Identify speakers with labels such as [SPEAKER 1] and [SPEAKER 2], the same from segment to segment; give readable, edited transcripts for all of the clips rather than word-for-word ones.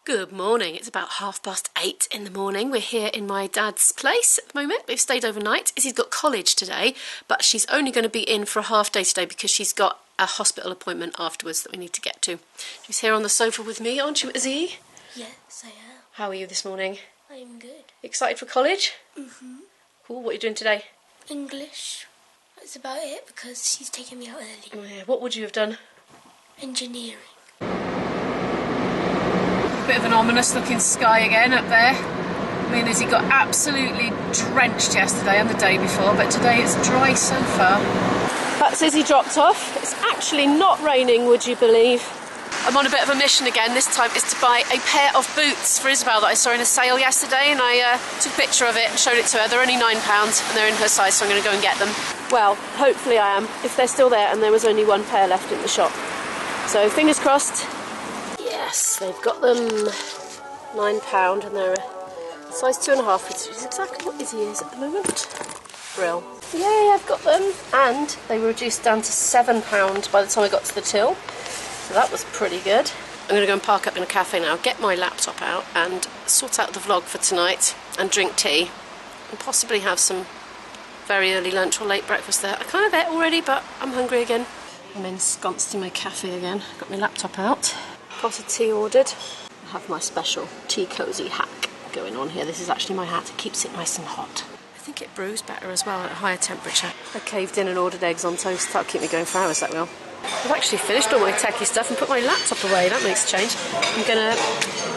[SPEAKER 1] Good morning. It's about 8:30 in the morning. We're here in my dad's place at the moment. We've stayed overnight. Izzy's got college today, but she's only going to be in for a half day today because she's got a hospital appointment afterwards that we need to get to. She's here on the sofa with me, aren't you, Izzy?
[SPEAKER 2] Yes, I am.
[SPEAKER 1] How are you this morning?
[SPEAKER 2] I'm good.
[SPEAKER 1] Excited for college?
[SPEAKER 2] Mm-hmm.
[SPEAKER 1] Cool. What are you doing today?
[SPEAKER 2] English. That's about it because she's taking me out early.
[SPEAKER 1] Oh, yeah. What would you have done?
[SPEAKER 2] Engineering.
[SPEAKER 1] Bit of an ominous looking sky again up there. Me and Izzy got absolutely drenched yesterday and the day before, but today it's dry so far. That's Izzy dropped off. It's actually not raining, would you believe? I'm on a bit of a mission again. This time is to buy a pair of boots for Isabel that I saw in a sale yesterday, and I took a picture of it and showed it to her. They're only £9 and they're in her size, so I'm going to go and get them. Well, hopefully I am, if they're still there and there was only one pair left in the shop. So fingers crossed. Yes, they've got them £9 and they're a size 2.5, which is exactly what Izzy is at the moment. Brill. Yay, I've got them. And they were reduced down to £7 by the time I got to the till. So that was pretty good. I'm going to go and park up in a cafe now, get my laptop out and sort out the vlog for tonight and drink tea and possibly have some very early lunch or late breakfast there. I kind of ate already, but I'm hungry again. I'm ensconced in my cafe again. Got my laptop out. Pot of tea ordered. I have my special tea cosy hack going on here. This is actually my hat. It keeps it nice and hot. I think it brews better as well at a higher temperature. I caved in and ordered eggs on toast. That'll keep me going for hours, that will. I've actually finished all my techie stuff and put my laptop away. That makes a change. I'm going to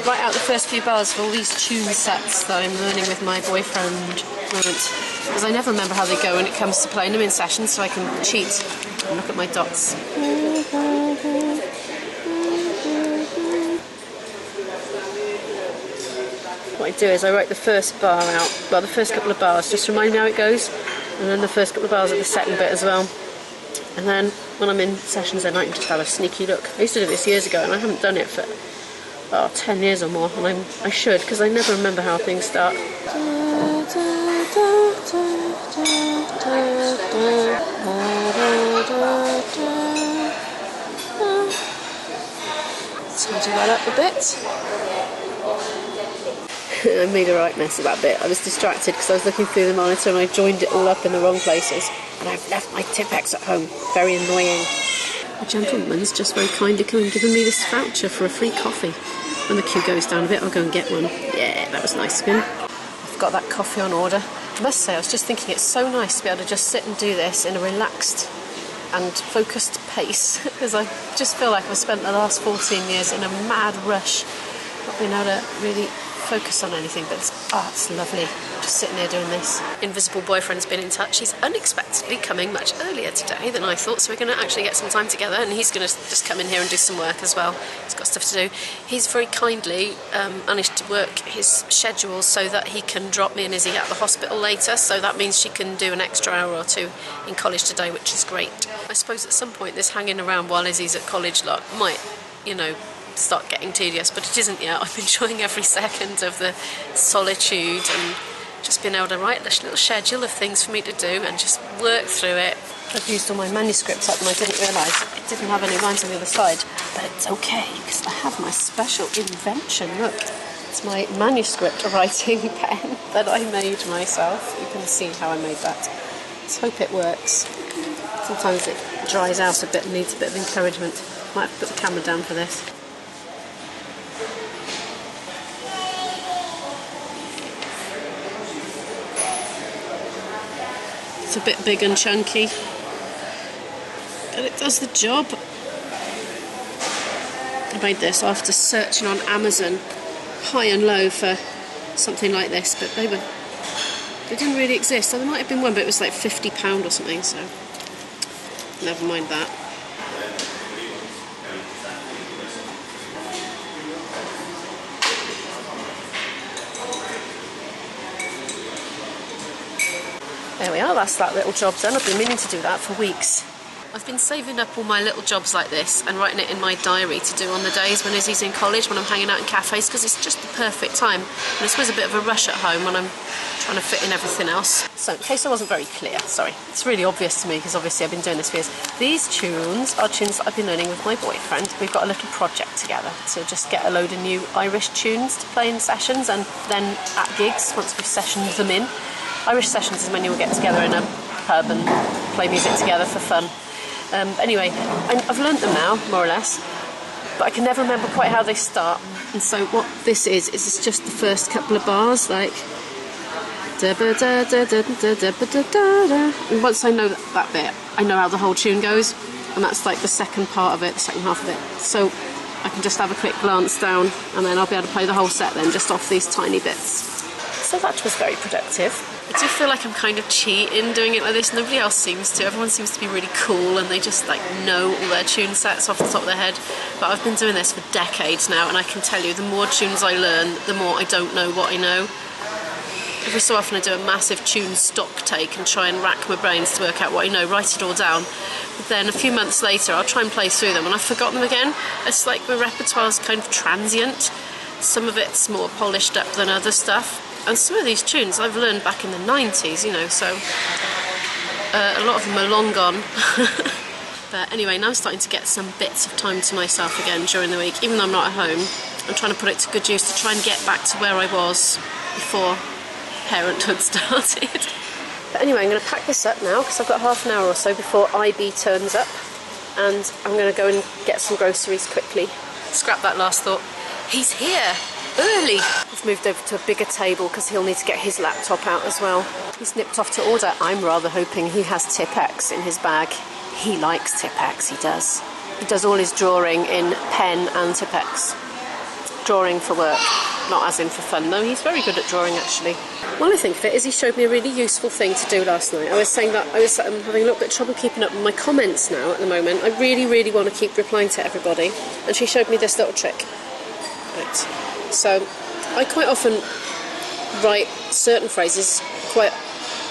[SPEAKER 1] write out the first few bars for all these tune sets that I'm learning with my boyfriend because I never remember how they go when it comes to playing them in sessions, so I can cheat and look at my dots. What I do is I write the first bar out, well, the first couple of bars, just to remind me how it goes, and then the first couple of bars of the second bit as well. And then when I'm in sessions, I might just have a sneaky look. I used to do this years ago, and I haven't done it for 10 years or more, and I should, because I never remember how things start. Tidy that up a bit. I made a right mess of that bit. I was distracted because I was looking through the monitor and I joined it all up in the wrong places. And I've left my Tipp-Ex at home. Very annoying. A gentleman's just very kindly come and given me this voucher for a free coffee. When the queue goes down a bit, I'll go and get one. Yeah, that was nice of him. I've got that coffee on order. I must say, I was just thinking it's so nice to be able to just sit and do this in a relaxed and focused pace, because I just feel like I've spent the last 14 years in a mad rush, not being able to really focus on anything, but it's lovely just sitting here doing this. Invisible boyfriend's been in touch. He's unexpectedly coming much earlier today than I thought, so we're going to actually get some time together, and he's going to just come in here and do some work as well. He's got stuff to do. He's very kindly managed to work his schedule so that he can drop me and Izzy at the hospital later, so that means she can do an extra hour or two in college today, which is great. I suppose at some point this hanging around while Izzy's at college lot might, start getting tedious, but it isn't yet. I'm enjoying every second of the solitude and just being able to write this little schedule of things for me to do and just work through it. I've used all my manuscripts up and I didn't realise it didn't have any lines on the other side, but it's okay because I have my special invention. Look, it's my manuscript writing pen that I made myself. You can see how I made that. Let's hope it works. Sometimes it dries out a bit and needs a bit of encouragement. Might have to put the camera down for this. It's a bit big and chunky, but it does the job. I made this after searching on Amazon high and low for something like this, but they didn't really exist. So there might have been one, but it was like £50 or something, so never mind that. There we are, that's that little job done. I've been meaning to do that for weeks. I've been saving up all my little jobs like this and writing it in my diary to do on the days when Izzy's in college, when I'm hanging out in cafes, because it's just the perfect time. And it's always a bit of a rush at home when I'm trying to fit in everything else. So in case I wasn't very clear, sorry, it's really obvious to me because obviously I've been doing this for years. These tunes are tunes that I've been learning with my boyfriend. We've got a little project together to just get a load of new Irish tunes to play in sessions, and then at gigs, once we've sessioned them in. Irish sessions is when you all get together in a pub and play music together for fun. Anyway, I've learnt them now, more or less, but I can never remember quite how they start. And so what this is just the first couple of bars, like... And once I know that bit, I know how the whole tune goes, and that's like the second part of it, the second half of it. So I can just have a quick glance down, and then I'll be able to play the whole set then, just off these tiny bits. So that was very productive. I do feel like I'm kind of cheating doing it like this. Nobody else seems to. Everyone seems to be really cool and they just like know all their tune sets off the top of their head. But I've been doing this for decades now, and I can tell you, the more tunes I learn, the more I don't know what I know. Every so often I do a massive tune stock take and try and rack my brains to work out what I know, write it all down. But then a few months later I'll try and play through them and I've forgotten them again. It's like my repertoire's kind of transient. Some of it's more polished up than other stuff. And some of these tunes I've learned back in the 90s, you know, so a lot of them are long gone. But anyway, now I'm starting to get some bits of time to myself again during the week. Even though I'm not at home, I'm trying to put it to good use to try and get back to where I was before parenthood started. But anyway, I'm going to pack this up now because I've got half an hour or so before IB turns up, and I'm going to go and get some groceries quickly. Scrap that last thought. He's here! Early! I've moved over to a bigger table because he'll need to get his laptop out as well. He's nipped off to order. I'm rather hoping he has Tipp-Ex in his bag. He likes Tipp-Ex, he does. He does all his drawing in pen and Tipp-Ex. Drawing for work, not as in for fun, though. He's very good at drawing, actually. While I think of it, Izzy showed me a really useful thing to do last night. I was saying that I was having a little bit of trouble keeping up with my comments now at the moment. I really, really want to keep replying to everybody. And she showed me this little trick. Right. So, I quite often write certain phrases quite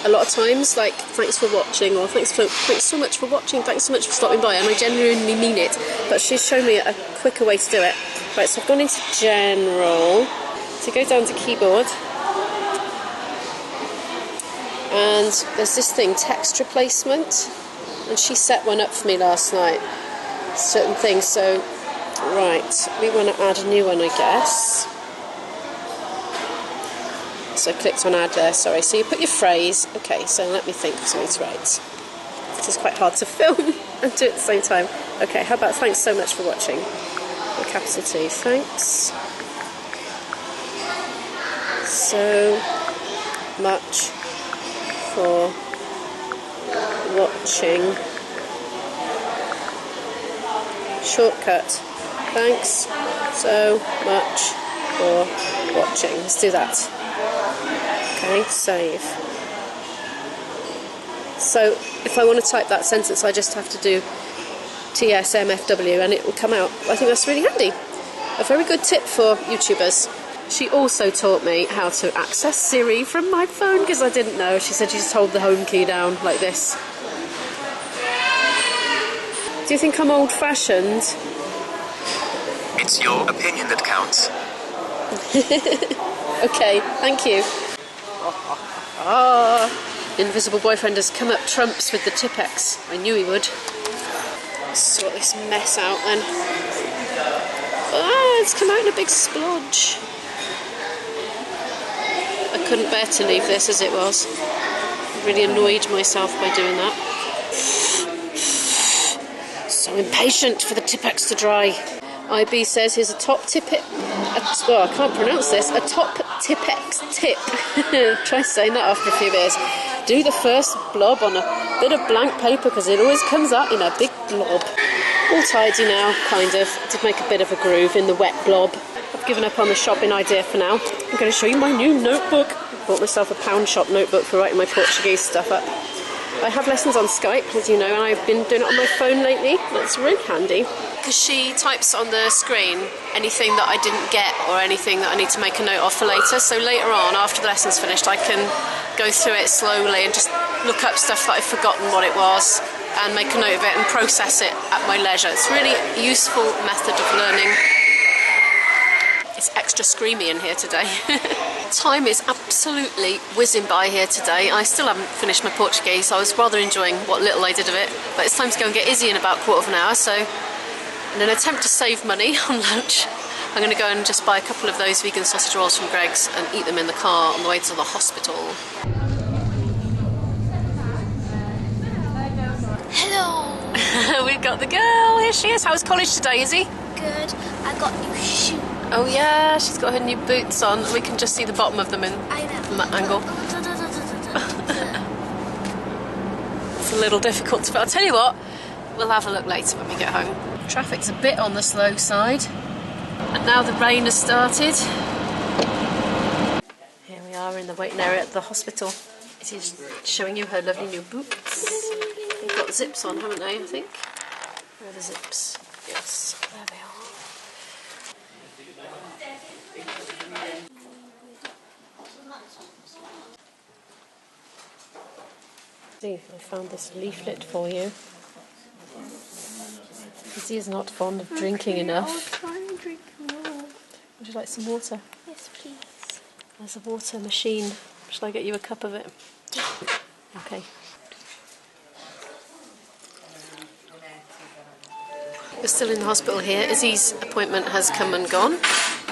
[SPEAKER 1] a lot of times, like thanks for watching, or thanks so much for watching, thanks so much for stopping by, and I genuinely mean it. But she's shown me a quicker way to do it. Right, so I've gone into general, so go down to keyboard, and there's this thing, text replacement, and she set one up for me last night, certain things. So right, we want to add a new one, I guess. So I clicked on add there, sorry. So you put your phrase. Okay, so let me think of something to write. This is quite hard to film and do at the same time. Okay, how about thanks so much for watching? With capital T, thanks so much for watching. Shortcut. Thanks so much for watching. Let's do that. Okay, save. So if I want to type that sentence, I just have to do TSMFW and it will come out. I think that's really handy. A very good tip for YouTubers. She also taught me how to access Siri from my phone because I didn't know. She said you just hold the home key down like this. Do you think I'm old-fashioned?
[SPEAKER 3] It's your opinion that counts.
[SPEAKER 1] Okay, thank you. Invisible boyfriend has come up trumps with the Tipp-Ex. I knew he would. Sort this mess out then. It's come out in a big splodge. I couldn't bear to leave this as it was. I really annoyed myself by doing that. So impatient for the Tipp-Ex to dry. IB says here's a top I can't pronounce this. A top Tipp-Ex tip. Try saying that after a few beers. Do the first blob on a bit of blank paper because it always comes out in a big blob. All tidy now, kind of. I did make a bit of a groove in the wet blob. I've given up on the shopping idea for now. I'm going to show you my new notebook. I bought myself a pound shop notebook for writing my Portuguese stuff up. I have lessons on Skype, as you know, and I've been doing it on my phone lately. That's really handy. Because she types on the screen anything that I didn't get or anything that I need to make a note of for later. So later on, after the lesson's finished, I can go through it slowly and just look up stuff that I've forgotten what it was and make a note of it and process it at my leisure. It's a really useful method of learning. It's extra screamy in here today. Time is absolutely whizzing by here today. I still haven't finished my Portuguese, so I was rather enjoying what little I did of it. But it's time to go and get Izzy in about a quarter of an hour, so in an attempt to save money on lunch, I'm going to go and just buy a couple of those vegan sausage rolls from Greg's and eat them in the car on the way to the hospital.
[SPEAKER 2] Hello.
[SPEAKER 1] We've got the girl, here she is. How was college today, Izzy?
[SPEAKER 2] Good. I got new shoes.
[SPEAKER 1] Oh yeah, she's got her new boots on. We can just see the bottom of them from that angle. It's a little difficult to, but I'll tell you what, we'll have a look later when we get home. Traffic's a bit on the slow side, and now the rain has started. Here we are in the waiting area at the hospital. She's showing you her lovely new boots. They've got zips on, haven't they, I think? Where are the zips? Yes, there they are. See, I found this leaflet for you. Izzy is not fond of drinking enough.
[SPEAKER 2] I'll try and drink more.
[SPEAKER 1] Would you like some water?
[SPEAKER 2] Yes, please.
[SPEAKER 1] There's a water machine. Shall I get you a cup of it? Okay. We're still in the hospital here. Izzy's appointment has come and gone.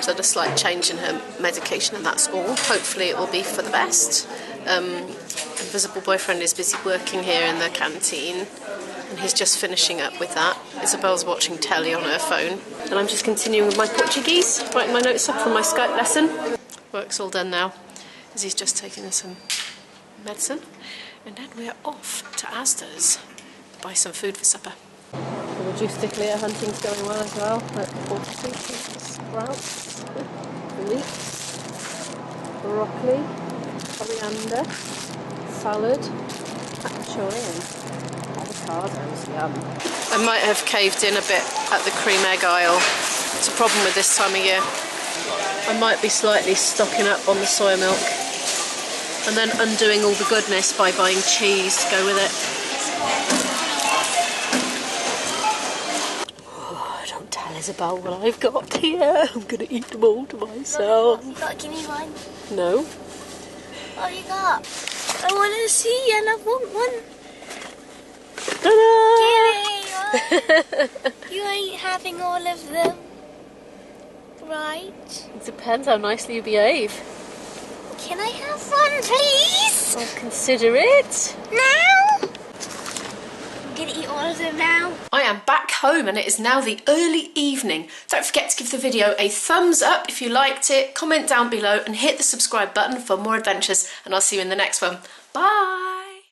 [SPEAKER 1] So a slight change in her medication and that's all. Hopefully it will be for the best. Invisible boyfriend is busy working here in the canteen and he's just finishing up with that. Isabel's watching telly on her phone and I'm just continuing with my Portuguese, writing my notes up for my Skype lesson. Work's all done now. Izzy's just taking some medicine and then we're off to ASDA's to buy some food for supper. The reduced clear hunting's going well as well. At 40 sprouts, leeks, broccoli, coriander, salad, faccio in, avocados, yum. I might have caved in a bit at the cream egg aisle. It's a problem with this time of year. I might be slightly stocking up on the soya milk and then undoing all the goodness by buying cheese to go with it. Don't tell Isabel what I've got here. I'm going to eat them all to myself.
[SPEAKER 2] You got to give me one.
[SPEAKER 1] No.
[SPEAKER 2] What have you got? I want to see and I want one.
[SPEAKER 1] Ta-da!
[SPEAKER 2] Give me one. You ain't having all of them. Right?
[SPEAKER 1] It depends how nicely you behave.
[SPEAKER 2] Can I have one, please?
[SPEAKER 1] I'll consider it.
[SPEAKER 2] Now? I'm going to eat all of them now.
[SPEAKER 1] I am back home and it is now the early evening. Don't forget to give the video a thumbs up if you liked it, comment down below and hit the subscribe button for more adventures and I'll see you in the next one. Bye!